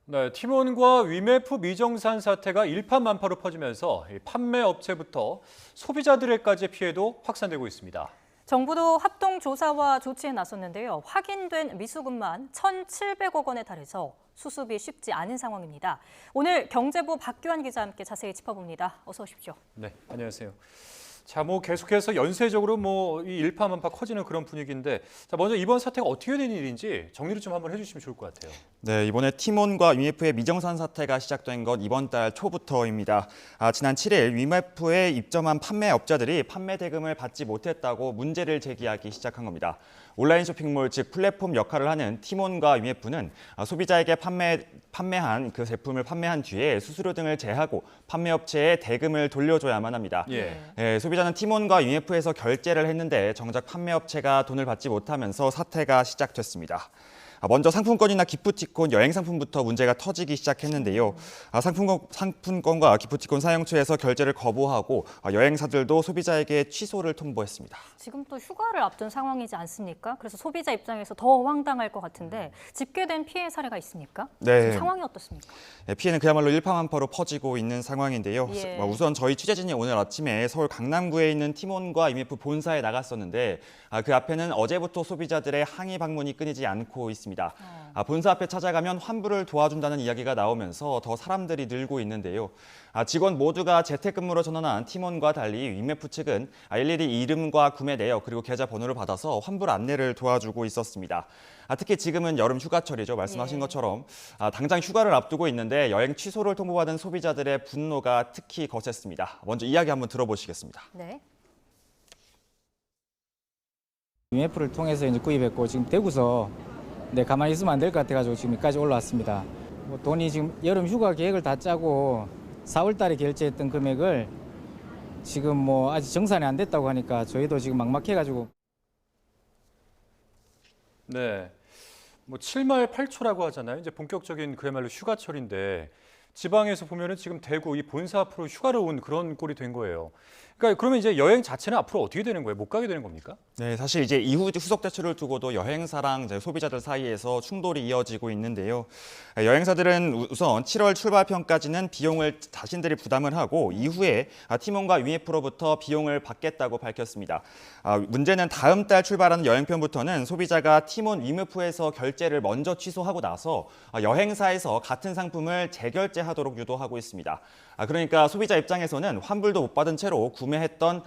네, 팀원과 위메프 미정산 사태가 일파만파로 퍼지면서 이 판매 업체부터 소비자들에까지 피해도 확산되고 있습니다. 정부도 합동 조사와 조치에 나섰는데요. 확인된 미수금만 1,700억 원에 달해서 수습이 쉽지 않은 상황입니다. 오늘 경제부 박규환 기자와 함께 자세히 짚어봅니다. 어서 오십시오. 네, 안녕하세요. 자, 계속해서 연쇄적으로 이 일파만파 커지는 그런 분위기인데, 자, 먼저 이번 사태가 어떻게 된 일인지 정리를 좀 한번 해주시면 좋을 것 같아요. 네, 이번에 티몬과 위메프의 미정산 사태가 시작된 건 이번 달 초부터입니다. 지난 7일 위메프에 입점한 판매업자들이 판매 대금을 받지 못했다고 문제를 제기하기 시작한 겁니다. 온라인 쇼핑몰 즉 플랫폼 역할을 하는 티몬과 위메프는 소비자에게 판매한 그 제품을 판매한 뒤에 수수료 등을 제하고 판매업체에 대금을 돌려줘야만 합니다. 소비자는 티몬과 위메프에서 결제를 했는데 정작 판매업체가 돈을 받지 못하면서 사태가 시작됐습니다. 먼저 상품권이나 기프티콘, 여행 상품부터 문제가 터지기 시작했는데요. 상품권과 기프티콘 사용처에서 결제를 거부하고 여행사들도 소비자에게 취소를 통보했습니다. 지금 또 휴가를 앞둔 상황이지 않습니까? 그래서 소비자 입장에서 더 황당할 것 같은데 집계된 피해 사례가 있습니까? 네. 지금 상황이 어떻습니까? 피해는 그야말로 일파만파로 퍼지고 있는 상황인데요. 예. 우선 저희 취재진이 오늘 아침에 서울 강남구에 있는 티몬과 위메프 본사에 나갔었는데 그 앞에는 어제부터 소비자들의 항의 방문이 끊이지 않고 있습니다. 본사 앞에 찾아가면 환불을 도와준다는 이야기가 나오면서 더 사람들이 늘고 있는데요. 직원 모두가 재택근무로 전환한 티몬과 달리 위메프 측은 일일이 이름과 구매 내역 그리고 계좌 번호를 받아서 환불 안내를 도와주고 있었습니다. 특히 지금은 여름 휴가철이죠. 말씀하신 것처럼 당장 휴가를 앞두고 있는데 여행 취소를 통보받은 소비자들의 분노가 특히 거셌습니다. 먼저 이야기 한번 들어보시겠습니다. 네. 위메프를 통해서 이제 구입했고 지금 대구서 가만히 있으면 안 될 것 같아가지고 지금 여기까지 올라왔습니다. 돈이 지금 여름 휴가 계획을 다 짜고 4월 달에 결제했던 금액을 지금 아직 정산이 안 됐다고 하니까 저희도 지금 막막해가지고. 네, 7말 8초라고 하잖아요. 이제 본격적인 그야말로 휴가철인데 지방에서 보면은 지금 대구 이 본사 앞으로 휴가를 온 그런 꼴이 된 거예요. 그러니까 그러면 이제 여행 자체는 앞으로 어떻게 되는 거예요? 못 가게 되는 겁니까? 네, 사실 이제 이후 후속 대출을 두고도 여행사랑 이제 소비자들 사이에서 충돌이 이어지고 있는데요. 여행사들은 우선 7월 출발편까지는 비용을 자신들이 부담을 하고 이후에 티몬과 위메프로부터 비용을 받겠다고 밝혔습니다. 문제는 다음 달 출발하는 여행편부터는 소비자가 티몬, 위메프에서 결제를 먼저 취소하고 나서 여행사에서 같은 상품을 재결제하도록 유도하고 있습니다. 그러니까 소비자 입장에서는 환불도 못 받은 채로 구매했던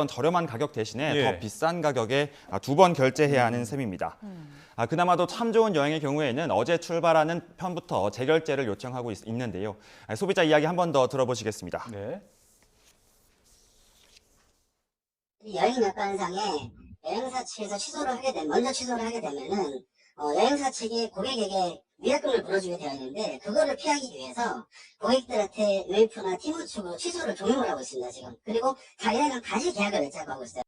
저렴한 가격 대신에 더 비싼 가격에 2번 결제해야 하는 셈입니다. 그나마도 참 좋은 여행의 경우에는 어제 출발하는 편부터 재결제를 요청하고 있는데요. 소비자 이야기 한 번 더 들어보시겠습니다. 네. 여행 여건상에 여행사 측에서 먼저 취소를 하게 되면은 여행사 측이 고객에게 위약금을 물어주게 되어 있는데 그거를 피하기 위해서 고객들한테 웨이프나 티모 측으로 취소를 종용을 하고 있습니다 지금. 그리고 자기네는 다시 계약을 맺자고 하고 있어요.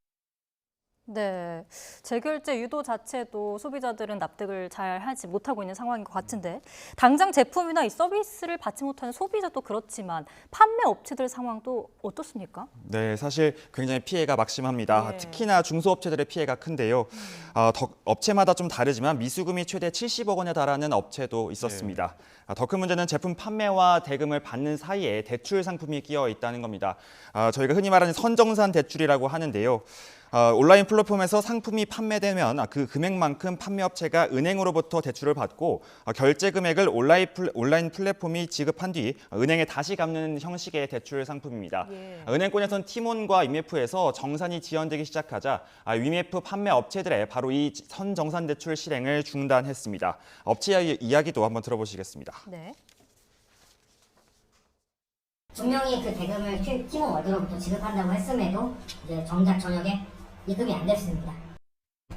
네, 재결제 유도 자체도 소비자들은 납득을 잘 하지 못하고 있는 상황인 것 같은데 당장 제품이나 이 서비스를 받지 못하는 소비자도 그렇지만 판매 업체들 상황도 어떻습니까? 네, 사실 굉장히 피해가 막심합니다. 특히나 중소업체들의 피해가 큰데요. 업체마다 좀 다르지만 미수금이 최대 70억 원에 달하는 업체도 있었습니다. 더 큰 문제는 제품 판매와 대금을 받는 사이에 대출 상품이 끼어 있다는 겁니다. 저희가 흔히 말하는 선정산 대출이라고 하는데요. 온라인 플랫폼에서 상품이 판매되면 그 금액만큼 판매업체가 은행으로부터 대출을 받고 결제 금액을 온라인 플랫폼이 지급한 뒤 은행에 다시 갚는 형식의 대출 상품입니다. 은행권에선 티몬과 위메프에서 정산이 지연되기 시작하자 위메프 판매업체들의 바로 이 선정산 대출 실행을 중단했습니다. 업체 이야기도 한번 들어보시겠습니다. 네. 분명히 그 대금을 티몬 월드로부터 지급한다고 했음에도 이제 정작 저녁에 입금이 안 됐습니다.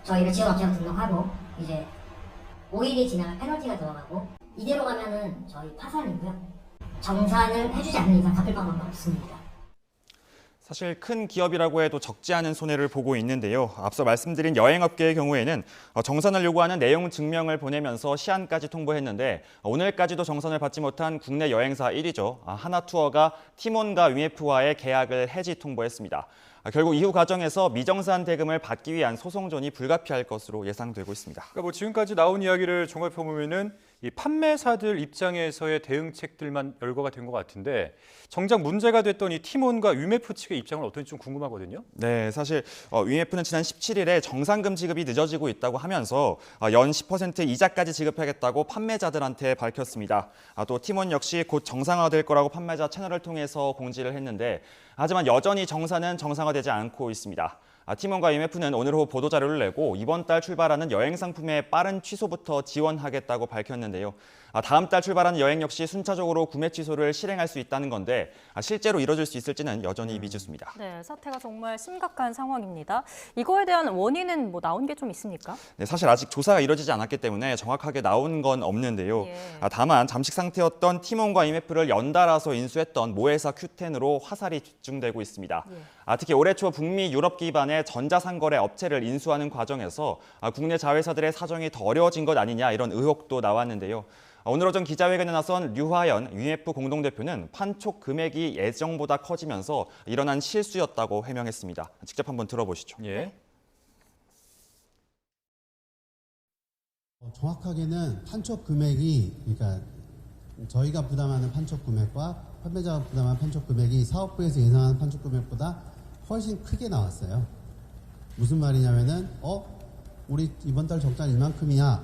저희를 지원업체로 등록하고 이제 5일이 지나면 페널티가 들어가고 이대로 가면은 저희 파산이고요. 정산을 해주지 않는 이상 갚을 방법은 없습니다. 사실 큰 기업이라고 해도 적지 않은 손해를 보고 있는데요. 앞서 말씀드린 여행업계의 경우에는 정산을 요구하는 내용 증명을 보내면서 시한까지 통보했는데 오늘까지도 정산을 받지 못한 국내 여행사 1위죠. 하나투어가 티몬과 위메프와의 계약을 해지 통보했습니다. 결국 이후 과정에서 미정산 대금을 받기 위한 소송전이 불가피할 것으로 예상되고 있습니다. 그러니까 지금까지 나온 이야기를 종합해 보면은 이 판매사들 입장에서의 대응책들만 열거가 된 것 같은데 정작 문제가 됐던 이 팀원과 위메프 측의 입장은 어떤지 좀 궁금하거든요. 네, 사실 위메프는 지난 17일에 정상금 지급이 늦어지고 있다고 하면서 연 10% 이자까지 지급하겠다고 판매자들한테 밝혔습니다. 또 팀원 역시 곧 정상화될 거라고 판매자 채널을 통해서 공지를 했는데 하지만 여전히 정사는 정상화되지 않고 있습니다. 팀원과 IMF는 오늘 오후 보도자료를 내고 이번 달 출발하는 여행 상품의 빠른 취소부터 지원하겠다고 밝혔는데요. 다음 달 출발하는 여행 역시 순차적으로 구매 취소를 실행할 수 있다는 건데 실제로 이뤄질 수 있을지는 여전히 미지수입니다. 네, 사태가 정말 심각한 상황입니다. 이거에 대한 원인은 뭐 나온 게 좀 있습니까? 네, 사실 아직 조사가 이뤄지지 않았기 때문에 정확하게 나온 건 없는데요. 예. 다만 잠식 상태였던 팀원과 IMF를 연달아서 인수했던 모회사 Q10으로 화살이 집중되고 있습니다. 예. 특히 올해 초 북미 유럽 기반의 전자상거래 업체를 인수하는 과정에서 국내 자회사들의 사정이 더 어려워진 것 아니냐 이런 의혹도 나왔는데요. 오늘 오전 기자회견에 나선 류화연 위메프 공동대표는 판촉 금액이 예정보다 커지면서 일어난 실수였다고 해명했습니다. 직접 한번 들어보시죠. 예. 정확하게는 판촉 금액이, 그러니까 저희가 부담하는 판촉 금액과 판매자가 부담하는 판촉 금액이 사업부에서 예상하는 판촉 금액보다 훨씬 크게 나왔어요. 무슨 말이냐면은 우리 이번 달 적자는 이만큼이야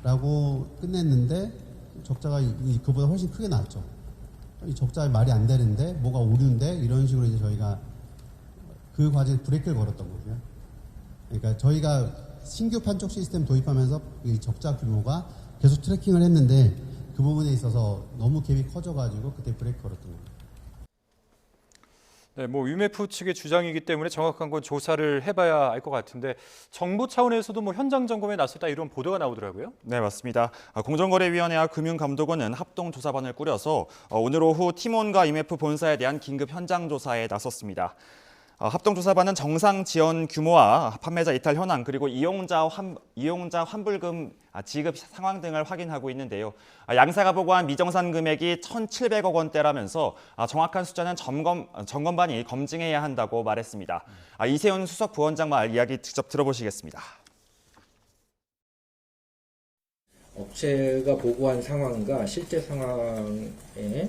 라고 끝냈는데 적자가 그보다 훨씬 크게 나왔죠. 이 적자에 말이 안 되는데 뭐가 오류인데 이런 식으로 이제 저희가 그 과정에 브레이크를 걸었던 거고요. 그러니까 저희가 신규 판촉 시스템 도입하면서 이 적자 규모가 계속 트래킹을 했는데 그 부분에 있어서 너무 갭이 커져가지고 그때 브레이크 걸었던 겁니다. 네, 뭐 위메프 측의 주장이기 때문에 정확한 건 조사를 해봐야 알 것 같은데 정부 차원에서도 뭐 현장 점검에 나섰다 이런 보도가 나오더라고요. 네, 맞습니다. 공정거래위원회와 금융감독원은 합동조사반을 꾸려서 오늘 오후 팀원과 IMF 본사에 대한 긴급 현장 조사에 나섰습니다. 합동조사반은 정상 지원 규모와 판매자 이탈 현황 그리고 이용자 환불금 지급 상황 등을 확인하고 있는데요. 양사가 보고한 미정산 금액이 1,700억 원대라면서 정확한 숫자는 점검반이 검증해야 한다고 말했습니다. 이세훈 수석 부원장 말 이야기 직접 들어보시겠습니다. 업체가 보고한 상황과 실제 상황에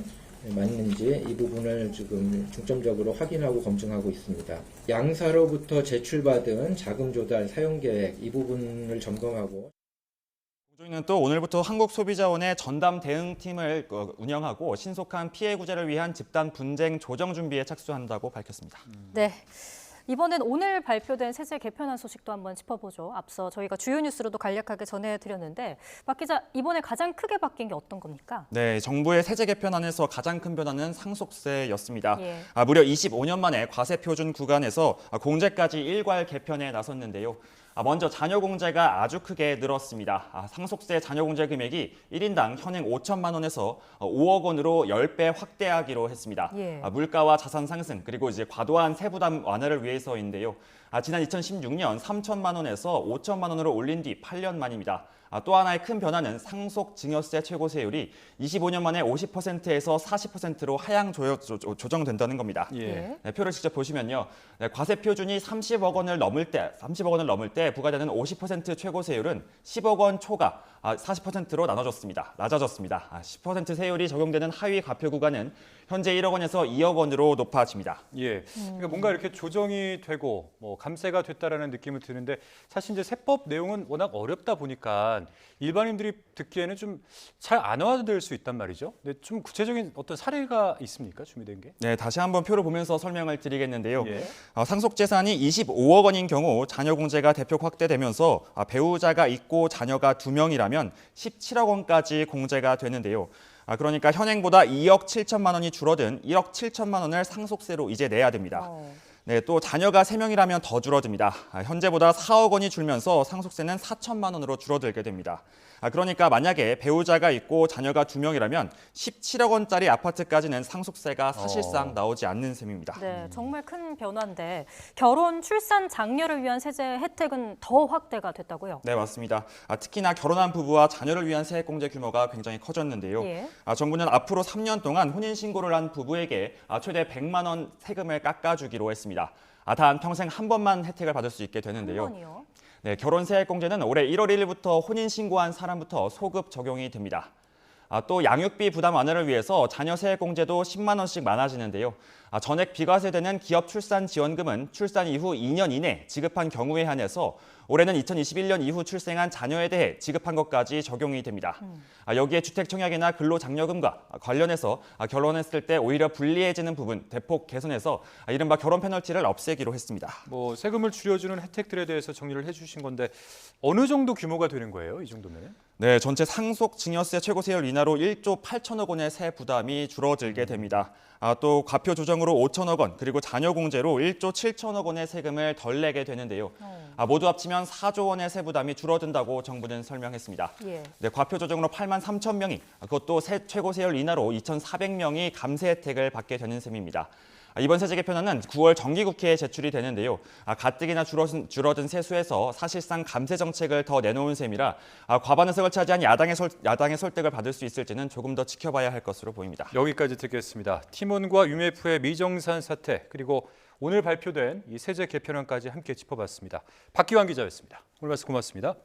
맞는지 이 부분을 지금 중점적으로 확인하고 검증하고 있습니다. 양사로부터 제출받은 자금 조달 사용 계획 이 부분을 점검하고 공조위는 또 오늘부터 한국소비자원의 전담 대응팀을 운영하고 신속한 피해 구제를 위한 집단 분쟁 조정 준비에 착수한다고 밝혔습니다. 네. 이번엔 오늘 발표된 세제 개편안 소식도 한번 짚어보죠. 앞서 저희가 주요 뉴스로도 간략하게 전해드렸는데 박 기자, 이번에 가장 크게 바뀐 게 어떤 겁니까? 네, 정부의 세제 개편안에서 가장 큰 변화는 상속세였습니다. 예. 무려 25년 만에 과세 표준 구간에서 공제까지 일괄 개편에 나섰는데요. 먼저 자녀공제가 아주 크게 늘었습니다. 상속세 자녀공제 금액이 1인당 현행 5천만 원에서 5억 원으로 10배 확대하기로 했습니다. 예. 물가와 자산 상승 그리고 이제 과도한 세부담 완화를 위해서인데요. 지난 2016년 3천만 원에서 5천만 원으로 올린 뒤 8년 만입니다. 또 하나의 큰 변화는 상속 증여세 최고세율이 25년 만에 50%에서 40%로 하향 조정된다는 겁니다. 예. 네, 표를 직접 보시면요. 네, 과세 표준이 30억 원을 넘을 때 부과되는 50% 최고세율은 10억 원 초과 40%로 낮아졌습니다. 10% 세율이 적용되는 하위 과표 구간은 현재 1억 원에서 2억 원으로 높아집니다. 예. 그러니까 뭔가 이렇게 조정이 되고 뭐 감세가 됐다라는 느낌을 드는데 사실 이제 세법 내용은 워낙 어렵다 보니까 일반인들이 듣기에는 좀 잘 안 와닿을 수 있단 말이죠. 근데 좀 구체적인 어떤 사례가 있습니까? 준비된 게? 네, 다시 한번 표를 보면서 설명을 드리겠는데요. 예. 상속 재산이 25억 원인 경우 자녀 공제가 대폭 확대되면서 배우자가 있고 자녀가 2명이라면 17억 원까지 공제가 되는데요. 그러니까 현행보다 2억 7천만 원이 줄어든 1억 7천만 원을 상속세로 이제 내야 됩니다. 네, 또 자녀가 3명이라면 더 줄어듭니다. 현재보다 4억 원이 줄면서 상속세는 4천만 원으로 줄어들게 됩니다. 그러니까 만약에 배우자가 있고 자녀가 2명이라면 17억 원짜리 아파트까지는 상속세가 사실상 나오지 않는 셈입니다. 네, 정말 큰 변화인데 결혼, 출산, 장려를 위한 세제 혜택은 더 확대가 됐다고요? 네, 맞습니다. 특히나 결혼한 부부와 자녀를 위한 세액공제 규모가 굉장히 커졌는데요. 예. 정부는 앞으로 3년 동안 혼인신고를 한 부부에게 최대 100만 원 세금을 깎아주기로 했습니다. 단 평생 한 번만 혜택을 받을 수 있게 되는데요. 한 번이요? 네, 결혼 세액공제는 올해 1월 1일부터 혼인신고한 사람부터 소급 적용이 됩니다. 또 양육비 부담 완화를 위해서 자녀 세액공제도 10만 원씩 많아지는데요. 전액 비과세되는 기업 출산 지원금은 출산 이후 2년 이내 지급한 경우에 한해서 올해는 2021년 이후 출생한 자녀에 대해 지급한 것까지 적용이 됩니다. 여기에 주택청약이나 근로장려금과 관련해서 결혼했을 때 오히려 불리해지는 부분 대폭 개선해서 이른바 결혼 페널티를 없애기로 했습니다. 뭐 세금을 줄여주는 혜택들에 대해서 정리를 해주신 건데 어느 정도 규모가 되는 거예요? 이 정도면? 네, 전체 상속 증여세 최고 세율 인하로 1조 8천억 원의 세 부담이 줄어들게 됩니다. 또 과표 조정으로 5천억 원, 그리고 자녀 공제로 1조 7천억 원의 세금을 덜 내게 되는데요. 모두 합치면 4조 원의 세 부담이 줄어든다고 정부는 설명했습니다. 예. 네, 과표 조정으로 8만 3천 명이, 그것도 최고 세율 인하로 2,400명이 감세 혜택을 받게 되는 셈입니다. 이번 세제 개편안은 9월 정기국회에 제출이 되는데요. 가뜩이나 줄어든 세수에서 사실상 감세 정책을 더 내놓은 셈이라 과반 의석을 차지한 야당의 설득을 받을 수 있을지는 조금 더 지켜봐야 할 것으로 보입니다. 여기까지 듣겠습니다. 팀원과 UMF의 미정산 사태 그리고 오늘 발표된 이 세제 개편안까지 함께 짚어봤습니다. 박기환 기자였습니다. 오늘 말씀 고맙습니다.